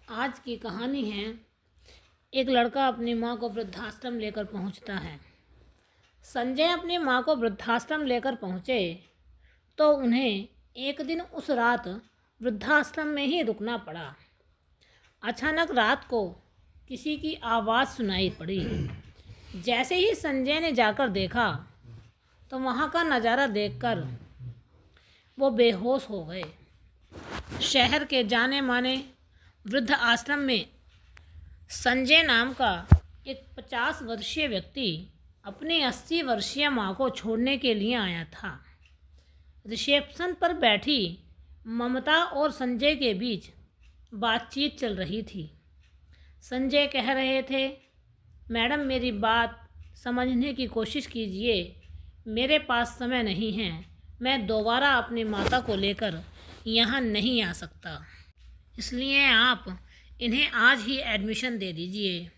आज की कहानी है। एक लड़का अपनी माँ को वृद्धाश्रम लेकर पहुँचता है। संजय अपनी माँ को वृद्धाश्रम लेकर पहुँचे तो उन्हें एक दिन उस रात वृद्धाश्रम में ही रुकना पड़ा। अचानक रात को किसी की आवाज़ सुनाई पड़ी। जैसे ही संजय ने जाकर देखा तो वहाँ का नज़ारा देखकर वो बेहोश हो गए। शहर के जाने माने वृद्ध आश्रम में संजय नाम का एक 50 वर्षीय व्यक्ति अपनी 80 वर्षीय माँ को छोड़ने के लिए आया था। रिसेप्शन पर बैठी ममता और संजय के बीच बातचीत चल रही थी। संजय कह रहे थे, मैडम मेरी बात समझने की कोशिश कीजिए, मेरे पास समय नहीं है, मैं दोबारा अपनी माता को लेकर यहाँ नहीं आ सकता, इसलिए आप इन्हें आज ही एडमिशन दे दीजिए।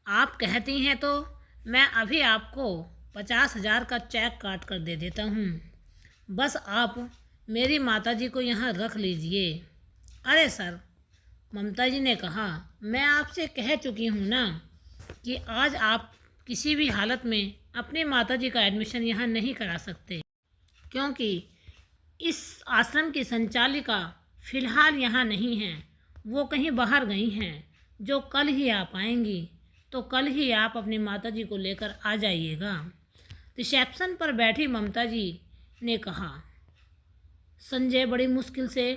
आप कहती हैं तो मैं अभी आपको 50,000 का चेक काट कर दे देता हूँ, बस आप मेरी माताजी को यहाँ रख लीजिए। अरे सर, ममता जी ने कहा, मैं आपसे कह चुकी हूँ ना कि आज आप किसी भी हालत में अपनी माताजी का एडमिशन यहाँ नहीं करा सकते, क्योंकि इस आश्रम की संचालिका फ़िलहाल यहाँ नहीं है, वो कहीं बाहर गई हैं। जो कल ही आ पाएंगी तो कल ही आप अपनी माताजी को लेकर आ जाइएगा। रिसेप्शन पर बैठी ममता जी ने कहा। संजय बड़ी मुश्किल से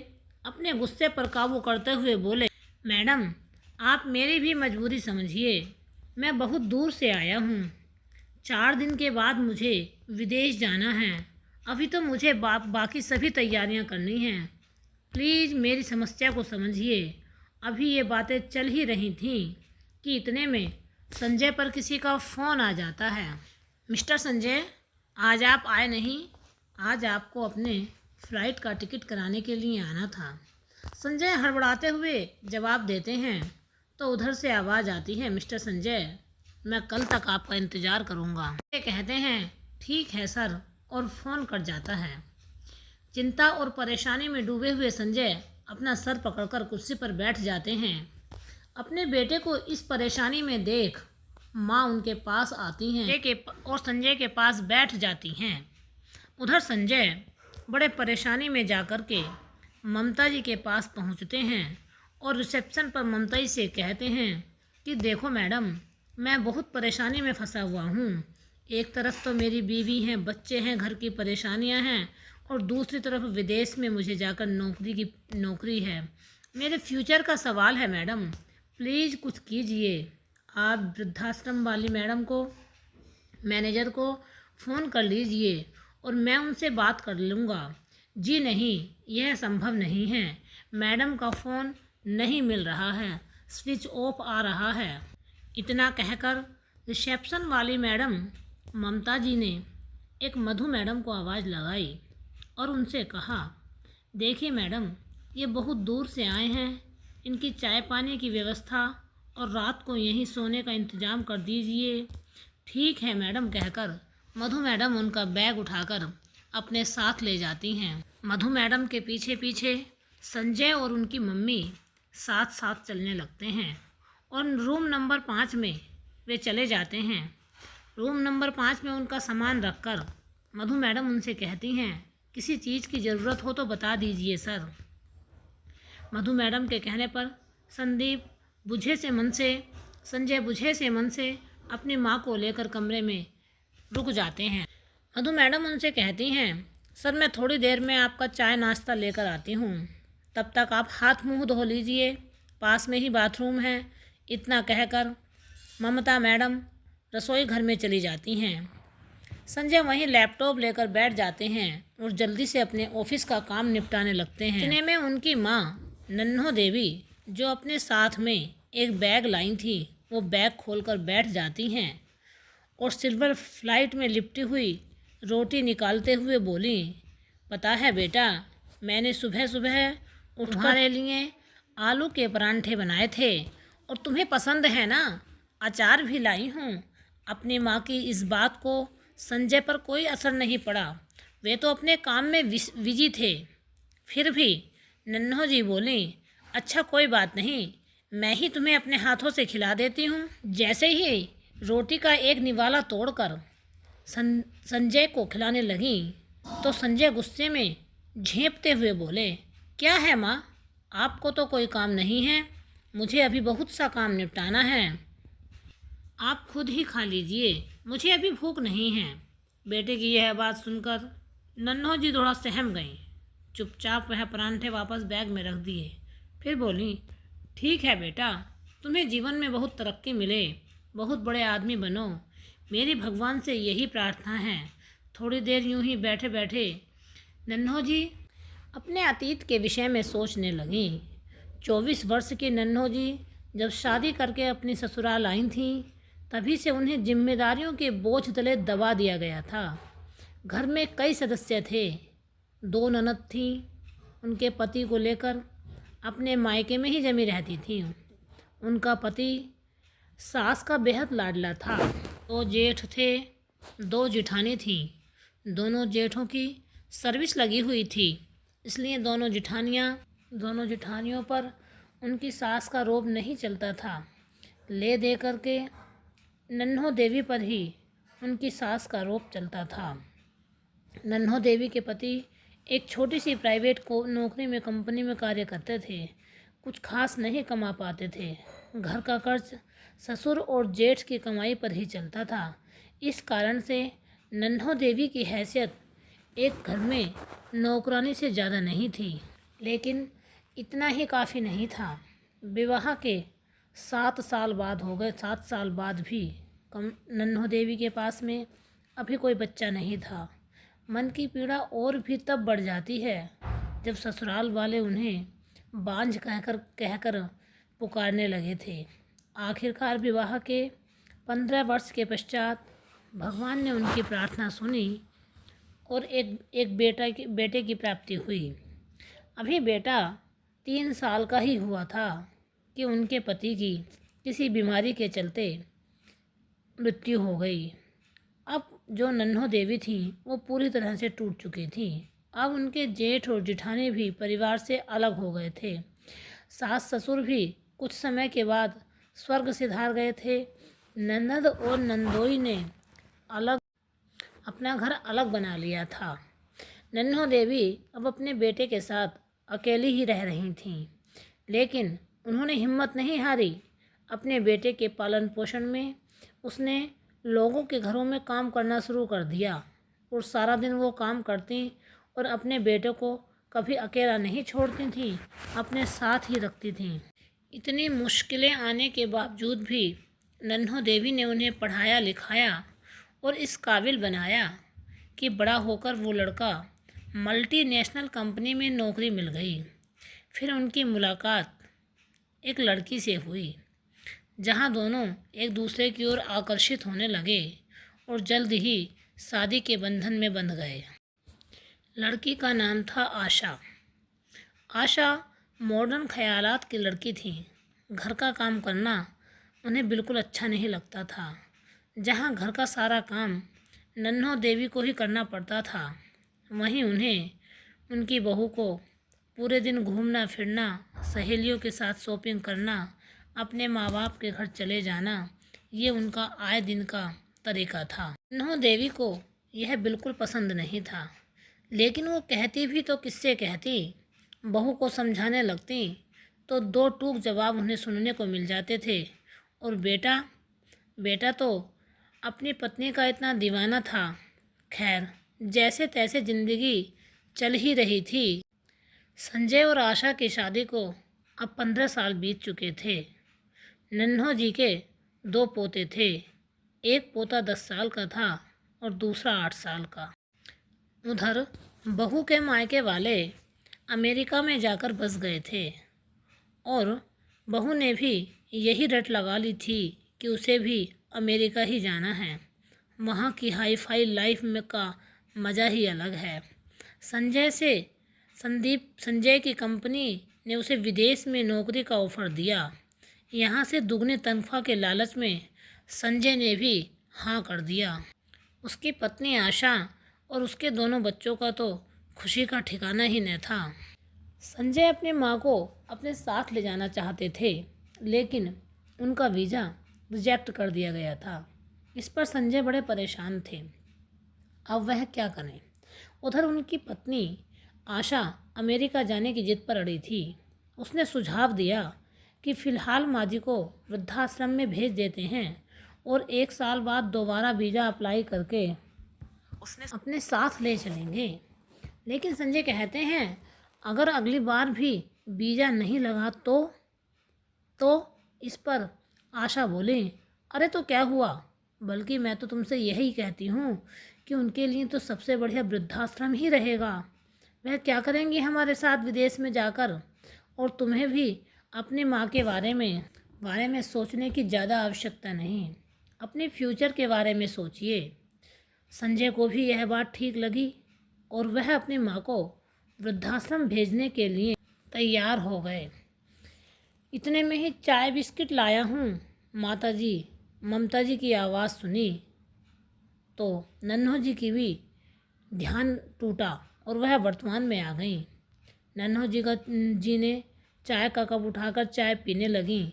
अपने गुस्से पर काबू करते हुए बोले, मैडम आप मेरी भी मजबूरी समझिए, मैं बहुत दूर से आया हूँ, 4 दिन के बाद मुझे विदेश जाना है, अभी तो मुझे बाकी सभी तैयारियां करनी हैं, प्लीज़ मेरी समस्या को समझिए। अभी ये बातें चल ही रही थीं कि इतने में संजय पर किसी का फ़ोन आ जाता है। मिस्टर संजय, आज आप आए नहीं, आज आपको अपने फ़्लाइट का टिकट कराने के लिए आना था। संजय हड़बड़ाते हुए जवाब देते हैं तो उधर से आवाज़ आती है, मिस्टर संजय मैं कल तक आपका इंतज़ार करूँगा। ये कहते हैं, ठीक है सर, और फ़ोन कट जाता है। चिंता और परेशानी में डूबे हुए संजय अपना सर पकड़कर कुर्सी पर बैठ जाते हैं। अपने बेटे को इस परेशानी में देख माँ उनके पास आती हैं और संजय के पास बैठ जाती हैं। उधर संजय बड़े परेशानी में जाकर के ममता जी के पास पहुँचते हैं और रिसेप्शन पर ममता जी से कहते हैं कि देखो मैडम, मैं बहुत परेशानी में फंसा हुआ हूँ। एक तरफ तो मेरी बीवी हैं, बच्चे हैं, घर की परेशानियां हैं, और दूसरी तरफ विदेश में मुझे जाकर नौकरी है। मेरे फ्यूचर का सवाल है मैडम, प्लीज़ कुछ कीजिए। आप वृद्धाश्रम वाली मैडम को, मैनेजर को फ़ोन कर लीजिए और मैं उनसे बात कर लूँगा। जी नहीं, यह संभव नहीं है, मैडम का फ़ोन नहीं मिल रहा है, स्विच ऑफ आ रहा है। इतना कहकर रिसेप्शन वाली मैडम ममता जी ने एक मधु मैडम को आवाज़ लगाई और उनसे कहा, देखिए मैडम, ये बहुत दूर से आए हैं, इनकी चाय पानी की व्यवस्था और रात को यहीं सोने का इंतज़ाम कर दीजिए। ठीक है मैडम कहकर मधु मैडम उनका बैग उठाकर अपने साथ ले जाती हैं। मधु मैडम के पीछे पीछे संजय और उनकी मम्मी साथ साथ चलने लगते हैं और रूम नंबर 5 में वे चले जाते हैं। रूम नंबर 5 में उनका सामान रखकर मधु मैडम उनसे कहती हैं, किसी चीज़ की ज़रूरत हो तो बता दीजिए सर। मधु मैडम के कहने पर संजय बुझे से मन से अपनी माँ को लेकर कमरे में रुक जाते हैं। मधु मैडम उनसे कहती हैं, सर मैं थोड़ी देर में आपका चाय नाश्ता लेकर आती हूँ, तब तक आप हाथ मुँह धो लीजिए, पास में ही बाथरूम है। इतना कहकर ममता मैडम रसोई घर में चली जाती हैं। संजय वहीं लैपटॉप लेकर बैठ जाते हैं और जल्दी से अपने ऑफिस का काम निपटाने लगते हैं। इतने में उनकी माँ नन्हो देवी, जो अपने साथ में एक बैग लाई थी, वो बैग खोलकर बैठ जाती हैं और सिल्वर फ्लाइट में लिपटी हुई रोटी निकालते हुए बोली, पता है बेटा, मैंने सुबह सुबह उठ तुम्हारे लिए आलू के परांठे बनाए थे और तुम्हें पसंद है ना, अचार भी लाई हूँ। अपनी माँ की इस बात को संजय पर कोई असर नहीं पड़ा, वे तो अपने काम में बिजी थे। फिर भी नन्हो जी बोली, अच्छा कोई बात नहीं, मैं ही तुम्हें अपने हाथों से खिला देती हूँ। जैसे ही रोटी का एक निवाला तोड़कर संजय को खिलाने लगी तो संजय गुस्से में झेंपते हुए बोले, क्या है माँ, आपको तो कोई काम नहीं है, मुझे अभी बहुत सा काम निपटाना है, आप खुद ही खा लीजिए, मुझे अभी भूख नहीं है। बेटे की यह बात सुनकर नन्हो जी थोड़ा सहम गईं। चुपचाप वह परांठे वापस बैग में रख दिए। फिर बोली, ठीक है बेटा, तुम्हें जीवन में बहुत तरक्की मिले, बहुत बड़े आदमी बनो, मेरी भगवान से यही प्रार्थना है। थोड़ी देर यूं ही बैठे बैठे नन्हो जी अपने अतीत के विषय में सोचने लगीं। 24 वर्ष की नन्हो जी जब शादी करके अपनी ससुराल आई थीं, तभी से उन्हें जिम्मेदारियों के बोझ तले दबा दिया गया था। घर में कई सदस्य थे, 2 ननद थीं, उनके पति को लेकर अपने मायके में ही जमी रहती थीं। उनका पति सास का बेहद लाडला था। 2 जेठ थे, 2 जिठानी थीं। दोनों जेठों की सर्विस लगी हुई थी, इसलिए दोनों जिठानियों पर उनकी सास का रोब नहीं चलता था। ले दे करके नन्हो देवी पर ही उनकी सास का रोब चलता था। नन्हो देवी के पति एक छोटी सी प्राइवेट नौकरी में कंपनी में कार्य करते थे, कुछ खास नहीं कमा पाते थे। घर का कर्ज ससुर और जेठ की कमाई पर ही चलता था। इस कारण से नन्हो देवी की हैसियत एक घर में नौकरानी से ज़्यादा नहीं थी, लेकिन इतना ही काफ़ी नहीं था। विवाह के 7 साल बाद हो गए, 7 साल बाद भी नन्हो देवी के पास में अभी कोई बच्चा नहीं था। मन की पीड़ा और भी तब बढ़ जाती है जब ससुराल वाले उन्हें बांझ कहकर पुकारने लगे थे। आखिरकार विवाह के 15 वर्ष के पश्चात भगवान ने उनकी प्रार्थना सुनी और एक बेटे की प्राप्ति हुई। अभी बेटा 3 साल का ही हुआ था कि उनके पति की किसी बीमारी के चलते मृत्यु हो गई। अब जो नन्हो देवी थी वो पूरी तरह से टूट चुकी थी। अब उनके जेठ और जिठानी भी परिवार से अलग हो गए थे। सास ससुर भी कुछ समय के बाद स्वर्ग सिधार गए थे। ननद और नंदोई ने अपना घर अलग बना लिया था। नन्हो देवी अब अपने बेटे के साथ अकेली ही रह रही थीं, लेकिन उन्होंने हिम्मत नहीं हारी। अपने बेटे के पालन पोषण में उसने लोगों के घरों में काम करना शुरू कर दिया और सारा दिन वो काम करती और अपने बेटे को कभी अकेला नहीं छोड़ती थी, अपने साथ ही रखती थीं। इतनी मुश्किलें आने के बावजूद भी नन्हो देवी ने उन्हें पढ़ाया लिखाया और इस काबिल बनाया कि बड़ा होकर वो लड़का मल्टीनेशनल कंपनी में नौकरी मिल गई। फिर उनकी मुलाकात एक लड़की से हुई, जहां दोनों एक दूसरे की ओर आकर्षित होने लगे और जल्द ही शादी के बंधन में बंध गए। लड़की का नाम था आशा। आशा मॉडर्न ख्यालात की लड़की थी। घर का काम करना उन्हें बिल्कुल अच्छा नहीं लगता था। जहां घर का सारा काम नन्हो देवी को ही करना पड़ता था, वहीं उन्हें उनकी बहू को पूरे दिन घूमना फिरना, सहेलियों के साथ शॉपिंग करना, अपने माँ बाप के घर चले जाना, ये उनका आए दिन का तरीका था। नन्हो देवी को यह बिल्कुल पसंद नहीं था, लेकिन वो कहती भी तो किससे कहती। बहू को समझाने लगती तो 2 टूक जवाब उन्हें सुनने को मिल जाते थे। और बेटा तो अपनी पत्नी का इतना दीवाना था। खैर, जैसे तैसे ज़िंदगी चल ही रही थी। संजय और आशा की शादी को अब 15 साल बीत चुके थे। नन्हो जी के 2 पोते थे। एक पोता 10 साल का था और दूसरा 8 साल का। उधर बहू के मायके वाले अमेरिका में जाकर बस गए थे और बहू ने भी यही रट लगा ली थी कि उसे भी अमेरिका ही जाना है। वहाँ की हाई फाई लाइफ में का मज़ा ही अलग है। संजय की कंपनी ने उसे विदेश में नौकरी का ऑफ़र दिया। यहाँ से दुगने तनख्वाह के लालच में संजय ने भी हाँ कर दिया। उसकी पत्नी आशा और उसके दोनों बच्चों का तो खुशी का ठिकाना ही न था। संजय अपनी माँ को अपने साथ ले जाना चाहते थे, लेकिन उनका वीज़ा रिजेक्ट कर दिया गया था। इस पर संजय बड़े परेशान थे। अब वह क्या करें। उधर उनकी पत्नी आशा अमेरिका जाने की जिद पर अड़ी थी। उसने सुझाव दिया कि फ़िलहाल माँ जी को वृद्धाश्रम में भेज देते हैं और 1 साल बाद दोबारा वीज़ा अप्लाई करके उसने अपने साथ ले चलेंगे। लेकिन संजय कहते हैं अगर अगली बार भी वीज़ा नहीं लगा तो इस पर आशा बोली, अरे तो क्या हुआ, बल्कि मैं तो तुमसे यही कहती हूँ कि उनके लिए तो सबसे बढ़िया वृद्धाश्रम ही रहेगा। वह क्या करेंगी हमारे साथ विदेश में जाकर, और तुम्हें भी अपनी माँ के बारे में सोचने की ज़्यादा आवश्यकता नहीं। अपने फ्यूचर के बारे में सोचिए। संजय को भी यह बात ठीक लगी और वह अपनी माँ को वृद्धाश्रम भेजने के लिए तैयार हो गए। इतने में ही चाय बिस्किट लाया हूँ माताजी, ममता जी की आवाज़ सुनी तो नन्हो जी की भी ध्यान टूटा और वह वर्तमान में आ गई। नन्हो जी ने चाय का कप उठाकर चाय पीने लगी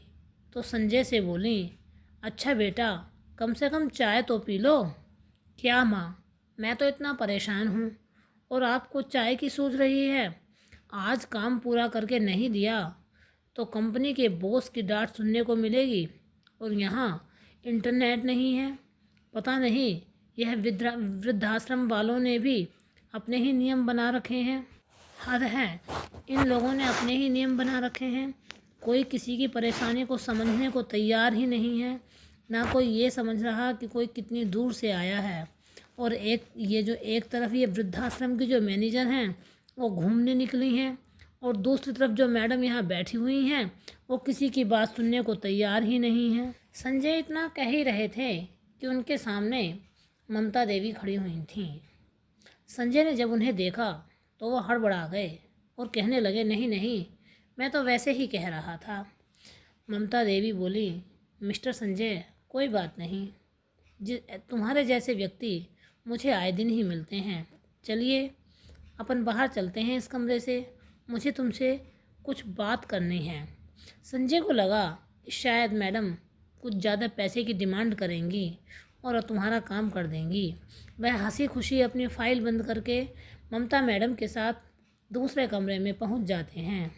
तो संजय से बोली, अच्छा बेटा, कम से कम चाय तो पी लो। क्या माँ, मैं तो इतना परेशान हूँ और आपको चाय की सूझ रही है। आज काम पूरा करके नहीं दिया तो कंपनी के बॉस की डांट सुनने को मिलेगी, और यहाँ इंटरनेट नहीं है। पता नहीं यह वृद्धाश्रम वालों ने भी अपने ही नियम बना रखे हैं। हद है, इन लोगों ने अपने ही नियम बना रखे हैं। कोई किसी की परेशानी को समझने को तैयार ही नहीं है। ना कोई ये समझ रहा कि कोई कितनी दूर से आया है। और एक तरफ ये वृद्धाश्रम की जो मैनेजर हैं वो घूमने निकली हैं, और दूसरी तरफ जो मैडम यहाँ बैठी हुई हैं वो किसी की बात सुनने को तैयार ही नहीं है। संजय इतना कह ही रहे थे कि उनके सामने ममता देवी खड़ी हुई थीं। संजय ने जब उन्हें देखा तो वो हड़बड़ा गए और कहने लगे, नहीं नहीं, मैं तो वैसे ही कह रहा था। ममता देवी बोली, मिस्टर संजय, कोई बात नहीं, तुम्हारे जैसे व्यक्ति मुझे आए दिन ही मिलते हैं। चलिए अपन बाहर चलते हैं इस कमरे से, मुझे तुमसे कुछ बात करनी है। संजय को लगा शायद मैडम कुछ ज़्यादा पैसे की डिमांड करेंगी और तुम्हारा काम कर देंगी। वह हंसी खुशी अपनी फ़ाइल बंद करके ममता मैडम के साथ दूसरे कमरे में पहुंच जाते हैं।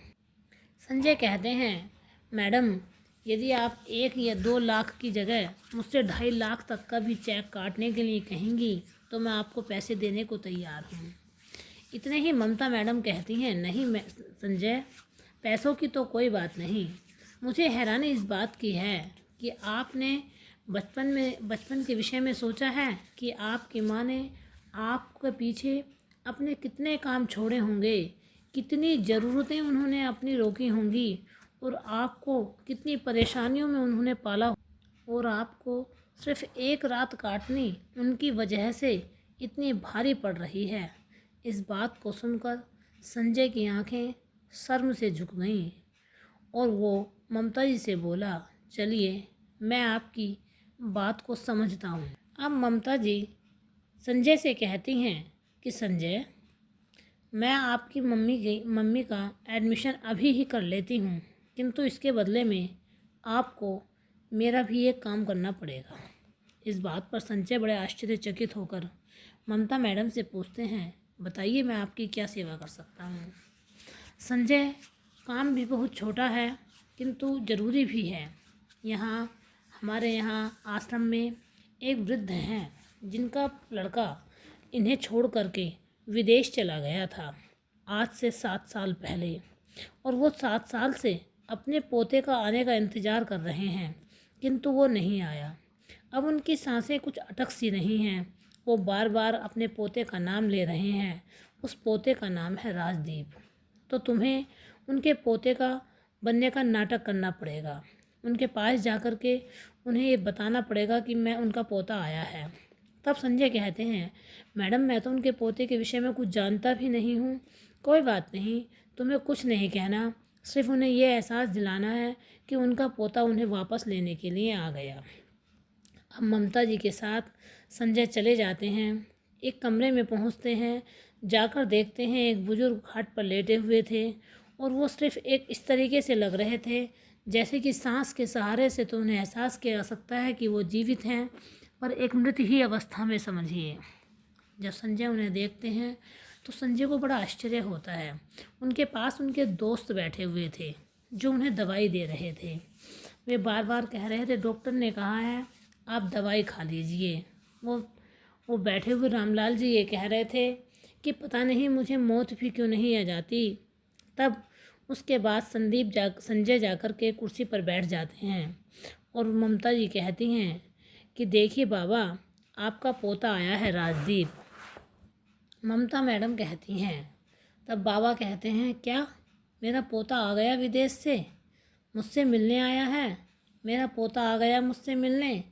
संजय कहते हैं, मैडम, यदि आप 1 या 2 लाख की जगह मुझसे 2.5 लाख तक का भी चेक काटने के लिए कहेंगी तो मैं आपको पैसे देने को तैयार हूँ। इतने ही ममता मैडम कहती हैं, नहीं मैं संजय, पैसों की तो कोई बात नहीं। मुझे हैरानी इस बात की है कि आपने बचपन के विषय में सोचा है कि आपकी माँ ने आपके पीछे अपने कितने काम छोड़े होंगे, कितनी ज़रूरतें उन्होंने अपनी रोकी होंगी, और आपको कितनी परेशानियों में उन्होंने पाला, और आपको सिर्फ 1 रात काटनी उनकी वजह से इतनी भारी पड़ रही है। इस बात को सुनकर संजय की आंखें शर्म से झुक गईं और वो ममता जी से बोला, चलिए मैं आपकी बात को समझता हूँ। अब ममता जी संजय से कहती हैं कि संजय, मैं आपकी मम्मी का एडमिशन अभी ही कर लेती हूँ, किंतु इसके बदले में आपको मेरा भी एक काम करना पड़ेगा। इस बात पर संजय बड़े आश्चर्यचकित होकर ममता मैडम से पूछते हैं, बताइए मैं आपकी क्या सेवा कर सकता हूँ। संजय, काम भी बहुत छोटा है किंतु ज़रूरी भी है। हमारे यहाँ आश्रम में एक वृद्ध हैं जिनका लड़का इन्हें छोड़ करके विदेश चला गया था आज से 7 साल पहले, और वो 7 साल से अपने पोते का आने का इंतज़ार कर रहे हैं, किंतु वो नहीं आया। अब उनकी सांसें कुछ अटक सी रही हैं। वो बार बार अपने पोते का नाम ले रहे हैं। उस पोते का नाम है राजदीप। तो तुम्हें उनके पोते का बनने का नाटक करना पड़ेगा। उनके पास जाकर के उन्हें ये बताना पड़ेगा कि मैं उनका पोता आया है। तब संजय कहते हैं, मैडम, मैं तो उनके पोते के विषय में कुछ जानता भी नहीं हूँ। कोई बात नहीं, तुम्हें कुछ नहीं कहना, सिर्फ उन्हें ये एहसास दिलाना है कि उनका पोता उन्हें वापस लेने के लिए आ गया। अब ममता जी के साथ संजय चले जाते हैं। एक कमरे में पहुंचते हैं। जाकर देखते हैं एक बुजुर्ग खाट पर लेटे हुए थे और वो सिर्फ एक इस तरीके से लग रहे थे जैसे कि सांस के सहारे से तो उन्हें एहसास किया जा सकता है कि वो जीवित हैं, पर एक मृत ही अवस्था में समझिए। जब संजय उन्हें देखते हैं तो संजय को बड़ा आश्चर्य होता है। उनके पास उनके दोस्त बैठे हुए थे जो उन्हें दवाई दे रहे थे। वे बार बार कह रहे थे, डॉक्टर ने कहा है आप दवाई खा लीजिए। वो बैठे हुए रामलाल जी ये कह रहे थे कि पता नहीं मुझे मौत भी क्यों नहीं आ जाती। तब उसके बाद संजय जाकर के कुर्सी पर बैठ जाते हैं और ममता जी कहती हैं कि देखिए बाबा, आपका पोता आया है राजदीप। ममता मैडम कहती हैं। तब बाबा कहते हैं, क्या मेरा पोता आ गया विदेश से, मुझसे मिलने आया है? मेरा पोता आ गया मुझसे मिलने?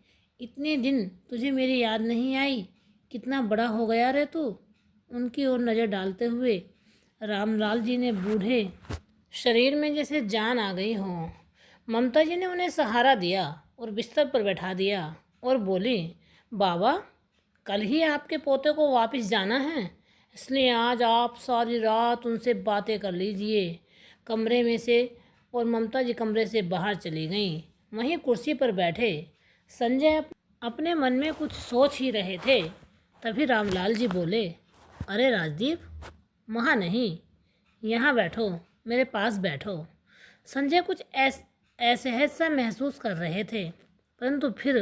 इतने दिन तुझे मेरी याद नहीं आई? कितना बड़ा हो गया रे तू। उनकी ओर नज़र डालते हुए रामलाल जी ने बूढ़े शरीर में जैसे जान आ गई हो। ममता जी ने उन्हें सहारा दिया और बिस्तर पर बैठा दिया और बोली, बाबा कल ही आपके पोते को वापस जाना है, इसलिए आज आप सारी रात उनसे बातें कर लीजिए। कमरे में से और ममता जी कमरे से बाहर चली गईं। वहीं कुर्सी पर बैठे संजय अपने मन में कुछ सोच ही रहे थे। तभी रामलाल जी बोले, अरे राजदीप, वहाँ नहीं, यहाँ बैठो, मेरे पास बैठो। संजय कुछ असहज सा महसूस कर रहे थे, परंतु फिर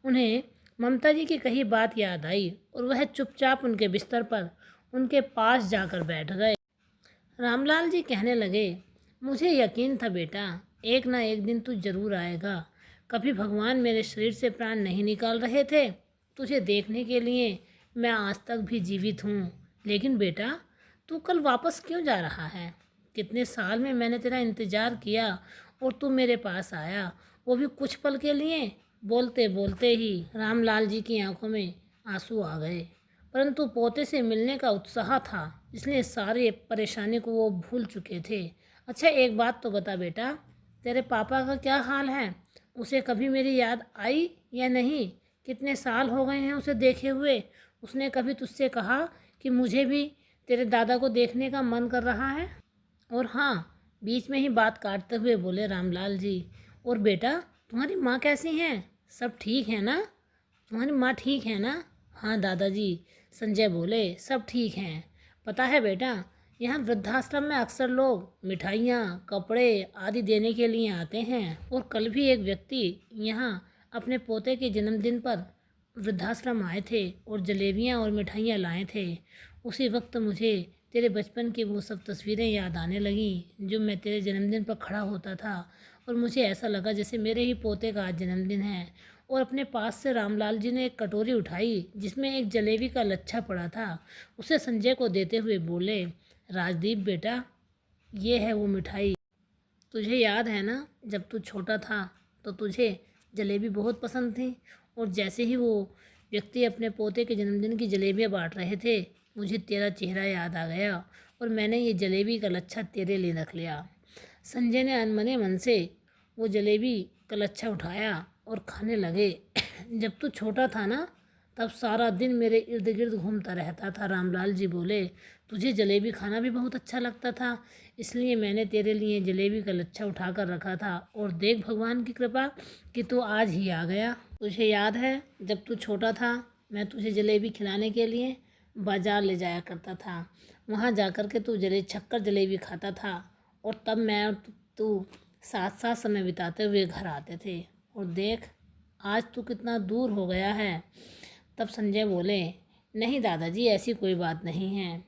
उन्हें ममता जी की कही बात याद आई और वह चुपचाप उनके बिस्तर पर उनके पास जाकर बैठ गए। रामलाल जी कहने लगे, मुझे यकीन था बेटा, एक ना एक दिन तू जरूर आएगा। कभी भगवान मेरे शरीर से प्राण नहीं निकाल रहे थे तुझे देखने के लिए, मैं आज तक भी जीवित हूँ। लेकिन बेटा, तू कल वापस क्यों जा रहा है? कितने साल में मैंने तेरा इंतज़ार किया और तू मेरे पास आया, वो भी कुछ पल के लिए। बोलते बोलते ही रामलाल जी की आंखों में आंसू आ गए, परंतु पोते से मिलने का उत्साह था, इसलिए सारी परेशानी को वो भूल चुके थे। अच्छा एक बात तो बता बेटा, तेरे पापा का क्या हाल है? उसे कभी मेरी याद आई या नहीं? कितने साल हो गए हैं उसे देखे हुए? उसने कभी तुझसे कहा कि मुझे भी तेरे दादा को देखने का मन कर रहा है? और हाँ, बीच में ही बात काटते हुए बोले रामलाल जी, और बेटा तुम्हारी माँ कैसी हैं? सब ठीक है ना? तुम्हारी माँ ठीक है ना? हाँ दादाजी, संजय बोले, सब ठीक हैं। पता है बेटा, यहाँ वृद्धाश्रम में अक्सर लोग मिठाइयाँ, कपड़े आदि देने के लिए आते हैं, और कल भी एक व्यक्ति यहाँ अपने पोते के जन्मदिन पर वृद्धाश्रम आए थे और जलेबियाँ और मिठाइयाँ लाए थे। उसी वक्त मुझे तेरे बचपन की वो सब तस्वीरें याद आने लगीं जो मैं तेरे जन्मदिन पर खड़ा होता था, और मुझे ऐसा लगा जैसे मेरे ही पोते का आज जन्मदिन है। और अपने पास से रामलाल जी ने एक कटोरी उठाई जिसमें एक जलेबी का लच्छा पड़ा था, उसे संजय को देते हुए बोले, राजदीप बेटा, ये है वो मिठाई। तुझे याद है ना, जब तू छोटा था तो तुझे जलेबी बहुत पसंद थी, और जैसे ही वो व्यक्ति अपने पोते के जन्मदिन की जलेबियाँ बांट रहे थे, मुझे तेरा चेहरा याद आ गया और मैंने ये जलेबी का लच्छा तेरे लिए रख लिया। संजय ने अनमने मन से वो जलेबी का लच्छा उठाया और खाने लगे। जब तू छोटा था ना, तब सारा दिन मेरे इर्द गिर्द घूमता रहता था। रामलाल जी बोले, तुझे जलेबी खाना भी बहुत अच्छा लगता था, इसलिए मैंने तेरे लिए जलेबी का लच्छा उठा कर रखा था, और देख भगवान की कृपा कि तू आज ही आ गया। तुझे याद है जब तू छोटा था, मैं तुझे जलेबी खिलाने के लिए बाज़ार ले जाया करता था। वहाँ जा कर के तू छक्कर जलेबी खाता था, और तब मैं और तू साथ साथ समय बिताते हुए घर आते थे। और देख आज तू कितना दूर हो गया है। तब संजय बोले, नहीं दादाजी, ऐसी कोई बात नहीं है,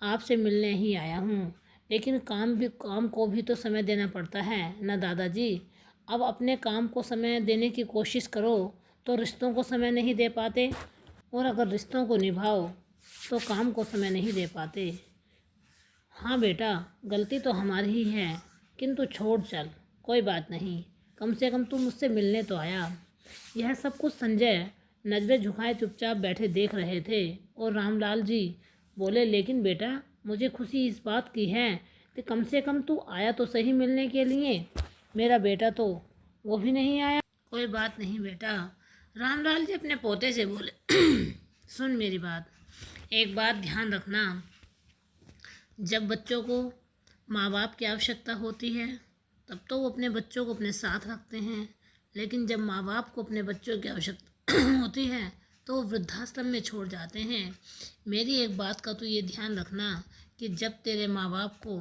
आपसे मिलने ही आया हूँ, लेकिन काम को भी तो समय देना पड़ता है ना दादाजी। अब अपने काम को समय देने की कोशिश करो तो रिश्तों को समय नहीं दे पाते, और अगर रिश्तों को निभाओ तो काम को समय नहीं दे पाते। हाँ बेटा, गलती तो हमारी ही है, किंतु छोड़ चल, कोई बात नहीं, कम से कम तू मुझसे मिलने तो आया। यह सब कुछ संजय नज़रें झुकाए चुपचाप बैठे देख रहे थे, और रामलाल जी बोले, लेकिन बेटा मुझे खुशी इस बात की है कि कम से कम तू आया तो सही मिलने के लिए। मेरा बेटा तो वो भी नहीं आया। कोई बात नहीं बेटा, रामलाल जी अपने पोते से बोले, सुन मेरी बात, एक बात ध्यान रखना, जब बच्चों को माँ बाप की आवश्यकता होती है तब तो वो अपने बच्चों को अपने साथ रखते हैं, लेकिन जब माँ बाप को अपने बच्चों की आवश्यकता होती है तो वो वृद्धाश्रम में छोड़ जाते हैं। मेरी एक बात का तो ये ध्यान रखना कि जब तेरे माँ बाप को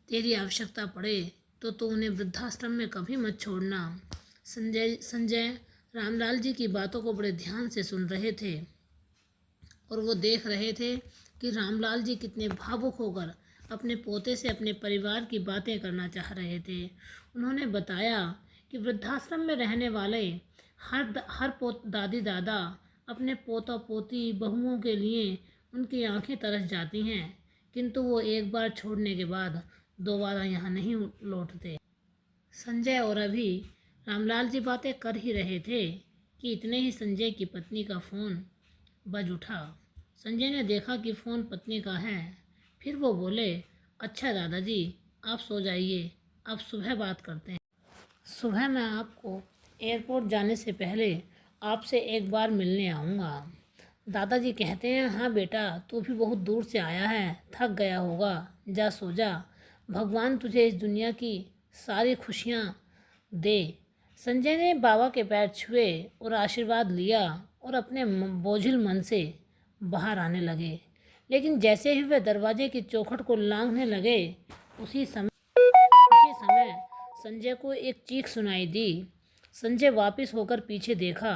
तेरी आवश्यकता पड़े तो उन्हें वृद्धाश्रम में कभी मत छोड़ना। संजय रामलाल जी की बातों को बड़े ध्यान से सुन रहे थे और वो देख रहे थे कि रामलाल जी कितने भावुक होकर अपने पोते से अपने परिवार की बातें करना चाह रहे थे। उन्होंने बताया कि वृद्धाश्रम में रहने वाले हर दादी दादा अपने पोता पोती बहुओं के लिए उनकी आंखें तरस जाती हैं, किंतु वो एक बार छोड़ने के बाद दोबारा यहाँ नहीं लौटते। संजय और अभी रामलाल जी बातें कर ही रहे थे कि इतने ही संजय की पत्नी का फ़ोन बज उठा। संजय ने देखा कि फ़ोन पत्नी का है। फिर वो बोले, अच्छा दादाजी, आप सो जाइए, अब सुबह बात करते हैं। सुबह मैं आपको एयरपोर्ट जाने से पहले आपसे एक बार मिलने आऊँगा। दादाजी कहते हैं, हाँ बेटा, तू भी बहुत दूर से आया है, थक गया होगा, जा सो जा। भगवान तुझे इस दुनिया की सारी खुशियाँ दे। संजय ने बाबा के पैर छुए और आशीर्वाद लिया और अपने बोझिल मन से बाहर आने लगे। लेकिन जैसे ही वे दरवाजे की चौखट को लांघने लगे उसी समय संजय को एक चीख सुनाई दी। संजय वापस होकर पीछे देखा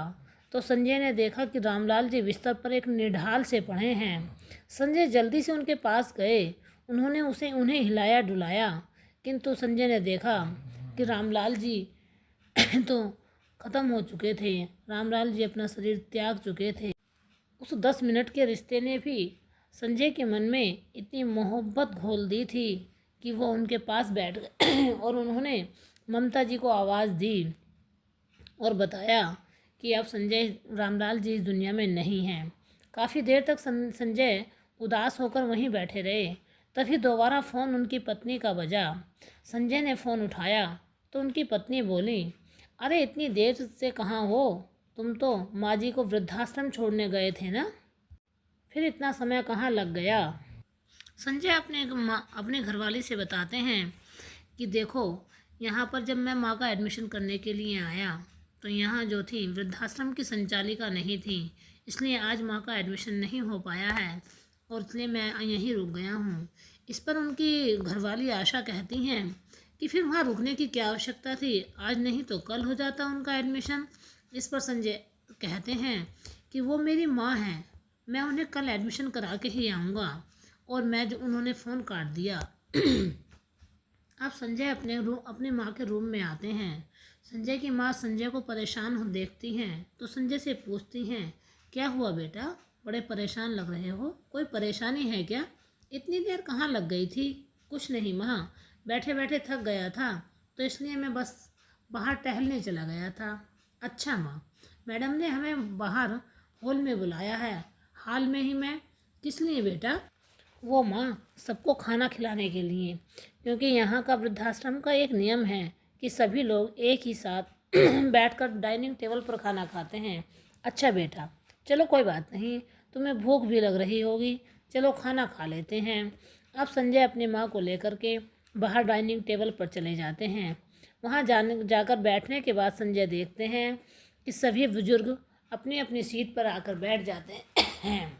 तो संजय ने देखा कि रामलाल जी बिस्तर पर एक निढाल से पड़े हैं। संजय जल्दी से उनके पास गए। उन्होंने उन्हें हिलाया डुलाया, किंतु संजय ने देखा कि रामलाल जी तो ख़त्म हो चुके थे। रामलाल जी अपना शरीर त्याग चुके थे। उस 10 मिनट के रिश्ते ने भी संजय के मन में इतनी मोहब्बत घोल दी थी कि वो उनके पास बैठ गए और उन्होंने ममता जी को आवाज़ दी और बताया कि अब संजय रामलाल जी इस दुनिया में नहीं हैं। काफ़ी देर तक संजय उदास होकर वहीं बैठे रहे। तभी दोबारा फ़ोन उनकी पत्नी का बजा। संजय ने फ़ोन उठाया तो उनकी पत्नी बोली, अरे इतनी देर से कहाँ हो? तुम तो माँ जी को वृद्धाश्रम छोड़ने गए थे ना, फिर इतना समय कहाँ लग गया? संजय अपने घरवाली से बताते हैं कि देखो, यहाँ पर जब मैं माँ का एडमिशन करने के लिए आया तो यहाँ जो थी वृद्धाश्रम की संचालिका नहीं थी, इसलिए आज माँ का एडमिशन नहीं हो पाया है और इसलिए मैं यहीं रुक गया हूँ। इस पर उनकी घरवाली आशा कहती हैं कि फिर वहाँ रुकने की क्या आवश्यकता थी, आज नहीं तो कल हो जाता उनका एडमिशन। इस पर संजय कहते हैं कि वो मेरी माँ हैं, मैं उन्हें कल एडमिशन करा के ही आऊँगा और उन्होंने फ़ोन काट दिया। अब संजय अपनी माँ के रूम में आते हैं। संजय की माँ संजय को परेशान हो देखती हैं तो संजय से पूछती हैं, क्या हुआ बेटा, बड़े परेशान लग रहे हो, कोई परेशानी है क्या? इतनी देर कहाँ लग गई थी? कुछ नहीं माँ, बैठे बैठे थक गया था तो इसलिए मैं बस बाहर टहलने चला गया था। अच्छा माँ, मैडम ने हमें बाहर हॉल में बुलाया है। हाल में ही में किस लिए बेटा? वो माँ, सबको खाना खिलाने के लिए, क्योंकि यहाँ का वृद्धाश्रम का एक नियम है कि सभी लोग एक ही साथ बैठकर डाइनिंग टेबल पर खाना खाते हैं। अच्छा बेटा, चलो कोई बात नहीं, तुम्हें भूख भी लग रही होगी, चलो खाना खा लेते हैं। अब संजय अपनी माँ को लेकर के बाहर डाइनिंग टेबल पर चले जाते हैं। वहाँ जाकर बैठने के बाद संजय देखते हैं कि सभी बुजुर्ग अपनी अपनी सीट पर आकर बैठ जाते हैं।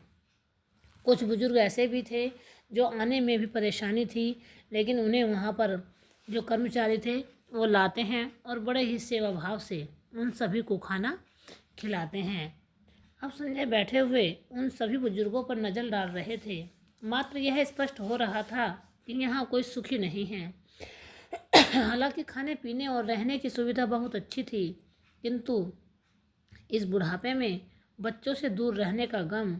कुछ बुजुर्ग ऐसे भी थे जो आने में भी परेशानी थी, लेकिन उन्हें वहाँ पर जो कर्मचारी थे वो लाते हैं और बड़े ही सेवा भाव से उन सभी को खाना खिलाते हैं। अब संजय बैठे हुए उन सभी बुजुर्गों पर नज़र डाल रहे थे, मात्र यह स्पष्ट हो रहा था कि यहाँ कोई सुखी नहीं है। हालांकि खाने पीने और रहने की सुविधा बहुत अच्छी थी, किंतु इस बुढ़ापे में बच्चों से दूर रहने का गम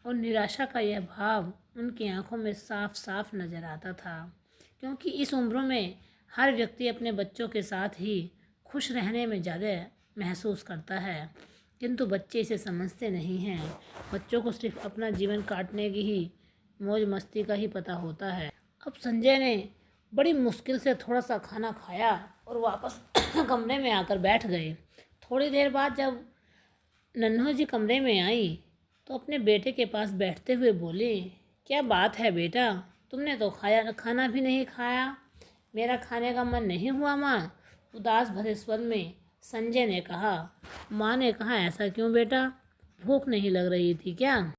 और निराशा का यह भाव उनकी आंखों में साफ साफ नज़र आता था, क्योंकि इस उम्र में हर व्यक्ति अपने बच्चों के साथ ही खुश रहने में ज़्यादा महसूस करता है, किंतु बच्चे इसे समझते नहीं हैं। बच्चों को सिर्फ अपना जीवन काटने की ही मौज मस्ती का ही पता होता है। अब संजय ने बड़ी मुश्किल से थोड़ा सा खाना खाया और वापस कमरे में आकर बैठ गए। थोड़ी देर बाद जब नन्हो जी कमरे में आई तो अपने बेटे के पास बैठते हुए बोली, क्या बात है बेटा, तुमने तो खाना भी नहीं खाया। मेरा खाने का मन नहीं हुआ माँ, उदास भरे स्वर में संजय ने कहा। माँ ने कहा, ऐसा क्यों बेटा, भूख नहीं लग रही थी क्या?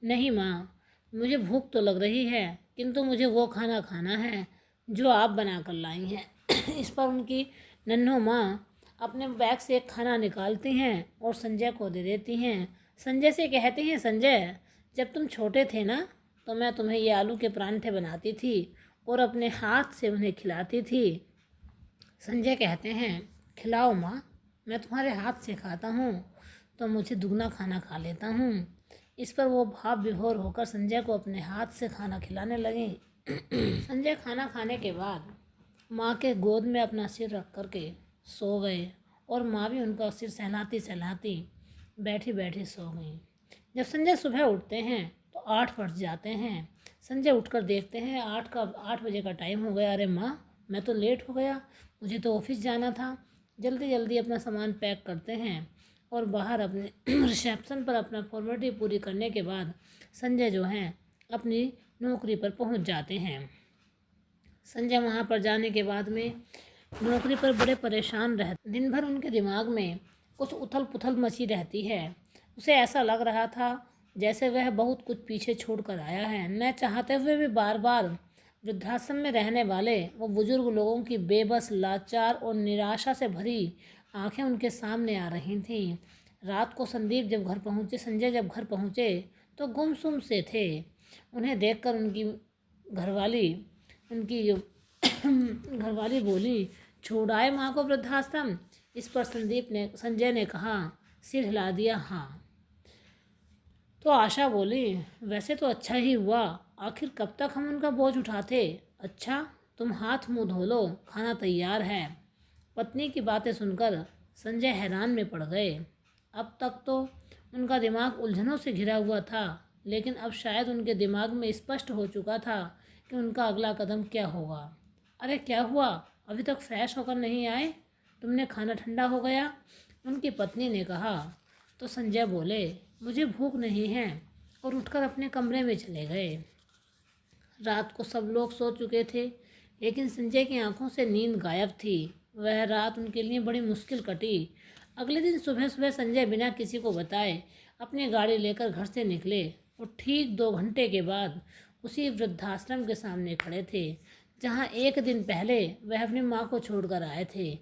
नहीं माँ, मुझे भूख तो लग रही है, किंतु मुझे वो खाना खाना है जो आप बना कर लाई हैं। इस पर उनकी नन्हो माँ अपने बैग से एक खाना निकालती हैं और संजय को दे देती हैं। संजय से कहती हैं, संजय, जब तुम छोटे थे ना तो मैं तुम्हें ये आलू के परांठे बनाती थी और अपने हाथ से उन्हें खिलाती थी। संजय कहते हैं, खिलाओ माँ, मैं तुम्हारे हाथ से खाता हूँ तो मुझे दुगना खाना खा लेता हूँ। इस पर वो भाव विभोर होकर संजय को अपने हाथ से खाना खिलाने लगी। संजय खाना खाने के बाद माँ के गोद में अपना सिर रख कर के सो गए और माँ भी उनका सिर सहलाती सहलाती बैठी बैठी सो गई। जब संजय सुबह उठते हैं तो 8 बज जाते हैं। संजय उठकर देखते हैं 8 बजे का टाइम हो गया। अरे माँ, मैं तो लेट हो गया, मुझे तो ऑफिस जाना था। जल्दी जल्दी अपना सामान पैक करते हैं और बाहर अपने रिसेप्शन पर अपना फॉर्मेलिटी पूरी करने के बाद संजय जो हैं अपनी नौकरी पर पहुंच जाते हैं। संजय वहां पर जाने के बाद में नौकरी पर बड़े परेशान रहते। दिन भर उनके दिमाग में कुछ उथल पुथल मची रहती है। उसे ऐसा लग रहा था जैसे वह बहुत कुछ पीछे छोड़ कर आया है। न चाहते हुए भी बार बार वृद्धाश्रम में रहने वाले वो बुजुर्ग लोगों की बेबस, लाचार और निराशा से भरी आंखें उनके सामने आ रही थीं। रात को संजय जब घर पहुँचे तो गुमसुम से थे। उन्हें देखकर उनकी घरवाली बोली, छोड़ आए माँ को वृद्धाश्रम? इस पर संजय ने कहा, सिर हिला दिया, हाँ। तो आशा बोली, वैसे तो अच्छा ही हुआ, आखिर कब तक हम उनका बोझ उठाते। अच्छा, तुम हाथ मुंह धो लो, खाना तैयार है। पत्नी की बातें सुनकर संजय हैरान में पड़ गए। अब तक तो उनका दिमाग उलझनों से घिरा हुआ था, लेकिन अब शायद उनके दिमाग में स्पष्ट हो चुका था कि उनका अगला कदम क्या होगा। अरे क्या हुआ, अभी तक फ्रेश होकर नहीं आए? तुमने खाना ठंडा हो गया, उनकी पत्नी ने कहा। तो संजय बोले, मुझे भूख नहीं है, और उठकर अपने कमरे में चले गए। रात को सब लोग सो चुके थे, लेकिन संजय की आंखों से नींद गायब थी। वह रात उनके लिए बड़ी मुश्किल कटी। अगले दिन सुबह सुबह संजय बिना किसी को बताए अपनी गाड़ी लेकर घर से निकले और ठीक 2 घंटे के बाद उसी वृद्धाश्रम के सामने खड़े थे जहाँ एक दिन पहले वह अपनी माँ को छोड़कर आए थे।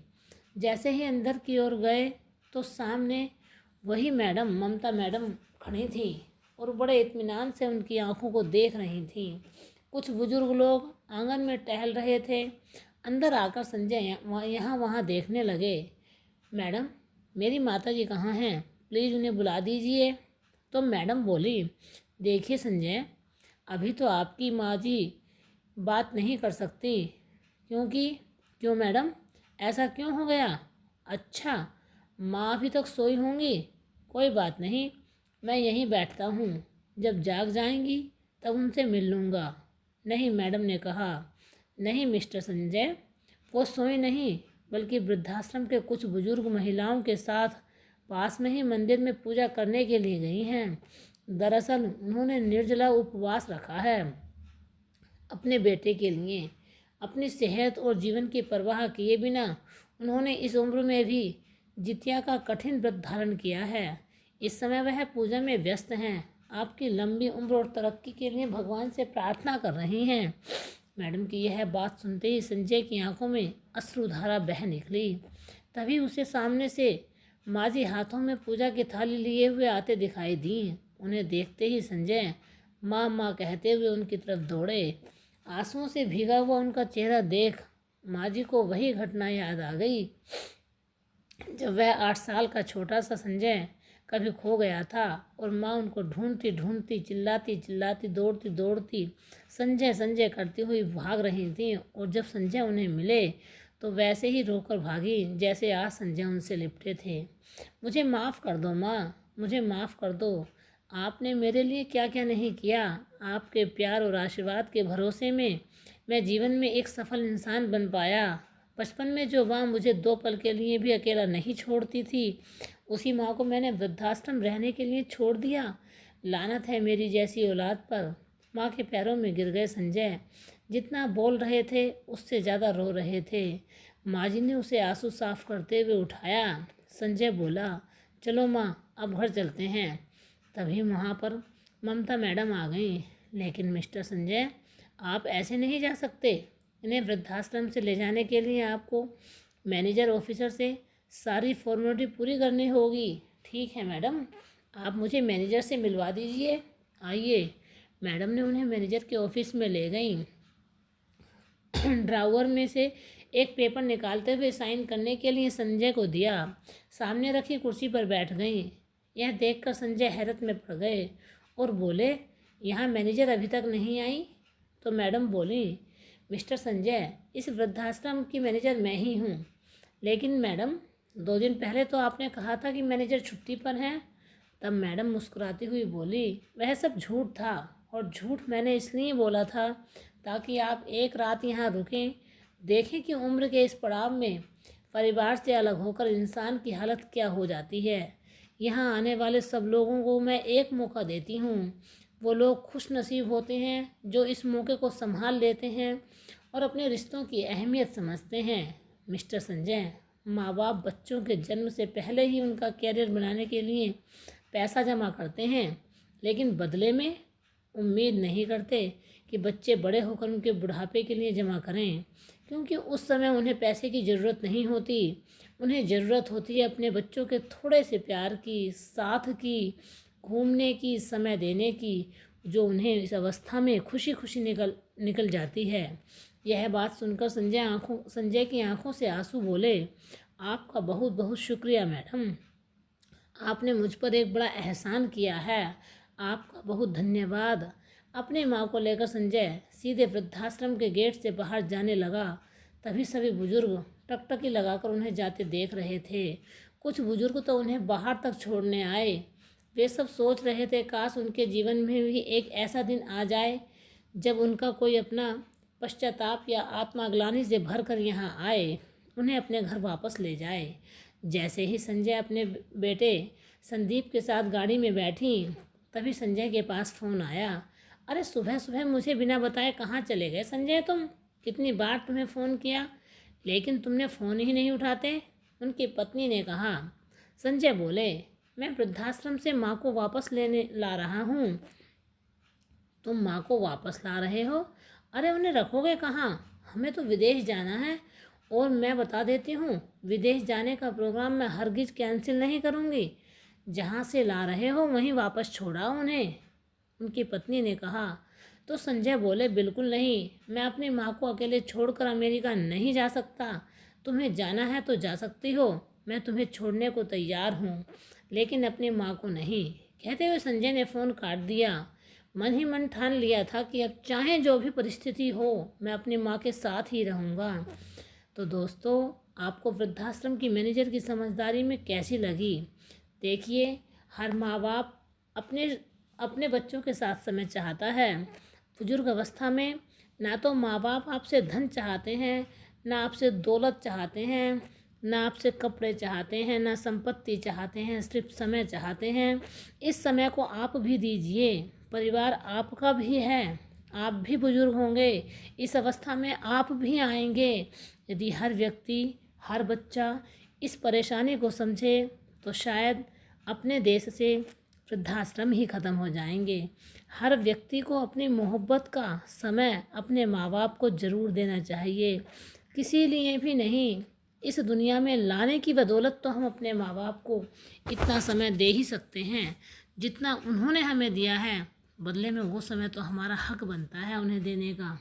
जैसे ही अंदर की ओर गए तो सामने वही ममता मैडम खड़ी थी और बड़े इत्मीनान से उनकी आंखों को देख रही थीं। कुछ बुजुर्ग लोग आंगन में टहल रहे थे। अंदर आकर संजय यहाँ वहाँ देखने लगे। मैडम, मेरी माता जी कहाँ हैं? प्लीज़ उन्हें बुला दीजिए। तो मैडम बोली, देखिए संजय, अभी तो आपकी माँ जी बात नहीं कर सकती। क्यों मैडम, ऐसा क्यों हो गया? अच्छा, माँ अभी तक सोई होंगी। कोई बात नहीं, मैं यहीं बैठता हूँ, जब जाग जाएंगी तब उनसे मिल लूँगा। नहीं, मैडम ने कहा। नहीं मिस्टर संजय, वो सोई नहीं, बल्कि वृद्धाश्रम के कुछ बुजुर्ग महिलाओं के साथ पास में ही मंदिर में पूजा करने के लिए गई हैं। दरअसल उन्होंने निर्जला उपवास रखा है अपने बेटे के लिए। अपनी सेहत और जीवन की परवाह किए बिना उन्होंने इस उम्र में भी जितिया का कठिन व्रत धारण किया है। इस समय वह पूजा में व्यस्त हैं। आपकी लंबी उम्र और तरक्की के लिए भगवान से प्रार्थना कर रही हैं। मैडम की यह बात सुनते ही संजय की आंखों में अश्रुधारा बह निकली। तभी उसे सामने से माँ जी हाथों में पूजा की थाली लिए हुए आते दिखाई दी। उन्हें देखते ही संजय माँ माँ कहते हुए उनकी तरफ दौड़े। आंसुओं से भीगा हुआ उनका चेहरा देख माँ जी को वही घटना याद आ गई जब वह 8 साल का छोटा सा संजय कभी खो गया था और माँ उनको ढूंढती ढूंढती, चिल्लाती चिल्लाती, दौड़ती दौड़ती संजय संजय करती हुई भाग रही थी। और जब संजय उन्हें मिले तो वैसे ही रोकर भागी जैसे आज संजय उनसे लिपटे थे। मुझे माफ़ कर दो माँ, मुझे माफ़ कर दो। आपने मेरे लिए क्या क्या नहीं किया। आपके प्यार और आशीर्वाद के भरोसे में मैं जीवन में एक सफल इंसान बन पाया। बचपन में जो माँ मुझे 2 पल के लिए भी अकेला नहीं छोड़ती थी, उसी माँ को मैंने वृद्धाश्रम रहने के लिए छोड़ दिया। लानत है मेरी जैसी औलाद पर। माँ के पैरों में गिर गए। संजय जितना बोल रहे थे उससे ज़्यादा रो रहे थे। माँ जी ने उसे आंसू साफ करते हुए उठाया। संजय बोला, चलो माँ, अब घर चलते हैं। तभी वहाँ पर ममता मैडम आ गईं। लेकिन मिस्टर संजय, आप ऐसे नहीं जा सकते। इन्हें वृद्धाश्रम से ले जाने के लिए आपको मैनेजर ऑफिसर से सारी फॉर्मेलिटी पूरी करनी होगी। ठीक है मैडम, आप मुझे मैनेजर से मिलवा दीजिए। आइए। मैडम ने उन्हें मैनेजर के ऑफिस में ले गईं। ड्रावर में से एक पेपर निकालते हुए साइन करने के लिए संजय को दिया। सामने रखी कुर्सी पर बैठ गईं। यह देखकर संजय हैरत में पड़ गए और बोले, यहाँ मैनेजर अभी तक नहीं आई? तो मैडम बोली, मिस्टर संजय, इस वृद्धाश्रम की मैनेजर मैं ही हूँ। लेकिन मैडम, 2 दिन पहले तो आपने कहा था कि मैनेजर छुट्टी पर हैं। तब मैडम मुस्कुराती हुई बोली, वह सब झूठ था, और झूठ मैंने इसलिए बोला था ताकि आप एक रात यहाँ रुकें, देखें कि उम्र के इस पड़ाव में परिवार से अलग होकर इंसान की हालत क्या हो जाती है। यहाँ आने वाले सब लोगों को मैं एक मौका देती हूँ। वो लोग खुश नसीब होते हैं जो इस मौके को संभाल लेते हैं और अपने रिश्तों की अहमियत समझते हैं। मिस्टर संजय, माँ बाप बच्चों के जन्म से पहले ही उनका कैरियर बनाने के लिए पैसा जमा करते हैं, लेकिन बदले में उम्मीद नहीं करते कि बच्चे बड़े होकर उनके बुढ़ापे के लिए जमा करें, क्योंकि उस समय उन्हें पैसे की ज़रूरत नहीं होती। उन्हें ज़रूरत होती है अपने बच्चों के थोड़े से प्यार की, साथ की, घूमने की, समय देने की, जो उन्हें इस अवस्था में खुशी खुशी निकल जाती है। यह बात सुनकर संजय की आंखों से आंसू बोले, आपका बहुत बहुत शुक्रिया मैडम, आपने मुझ पर एक बड़ा एहसान किया है। आपका बहुत धन्यवाद। अपनी माँ को लेकर संजय सीधे वृद्धाश्रम के गेट से बाहर जाने लगा। तभी सभी बुजुर्ग टकटकी लगाकर उन्हें जाते देख रहे थे। कुछ बुजुर्ग तो उन्हें बाहर तक छोड़ने आए। वे सब सोच रहे थे काश उनके जीवन में भी एक ऐसा दिन आ जाए जब उनका कोई अपना पश्चाताप या आत्माग्लानि से भर कर यहाँ आए, उन्हें अपने घर वापस ले जाए। जैसे ही संजय अपने बेटे संदीप के साथ गाड़ी में बैठी, तभी संजय के पास फ़ोन आया। अरे सुबह सुबह मुझे बिना बताए कहाँ चले गए संजय तुम? कितनी बार तुम्हें फ़ोन किया लेकिन तुमने फ़ोन ही नहीं उठाते, उनकी पत्नी ने कहा। संजय बोले, मैं वृद्धाश्रम से माँ को वापस लेने ला रहा हूँ। तुम माँ को वापस ला रहे हो? अरे उन्हें रखोगे कहाँ? हमें तो विदेश जाना है, और मैं बता देती हूँ, विदेश जाने का प्रोग्राम मैं हरगिज कैंसिल नहीं करूँगी। जहाँ से ला रहे हो वहीं वापस छोड़ाओ उन्हें, उनकी पत्नी ने कहा। तो संजय बोले, बिल्कुल नहीं, मैं अपनी माँ को अकेले छोड़कर अमेरिका नहीं जा सकता। तुम्हें जाना है तो जा सकती हो, मैं तुम्हें छोड़ने को तैयार हूँ, लेकिन अपनी माँ को नहीं। कहते हुए संजय ने फ़ोन काट दिया। मन ही मन ठान लिया था कि अब चाहे जो भी परिस्थिति हो, मैं अपनी माँ के साथ ही रहूँगा। तो दोस्तों, आपको वृद्धाश्रम की मैनेजर की समझदारी में कैसी लगी? देखिए, हर माँ बाप अपने बच्चों के साथ समय चाहता है। बुजुर्ग अवस्था में ना तो माँ बाप आपसे धन चाहते हैं, ना आपसे दौलत चाहते हैं, ना आपसे कपड़े चाहते हैं, ना संपत्ति चाहते हैं, सिर्फ समय चाहते हैं। इस समय को आप भी दीजिए, परिवार आपका भी है, आप भी बुजुर्ग होंगे, इस अवस्था में आप भी आएंगे। यदि हर व्यक्ति, हर बच्चा इस परेशानी को समझे तो शायद अपने देश से वृद्धाश्रम ही ख़त्म हो जाएंगे। हर व्यक्ति को अपनी मोहब्बत का समय अपने माँ बाप को ज़रूर देना चाहिए, किसी लिए भी नहीं। इस दुनिया में लाने की बदौलत तो हम अपने माँ बाप को इतना समय दे ही सकते हैं जितना उन्होंने हमें दिया है, बदले में वो समय तो हमारा हक बनता है उन्हें देने का।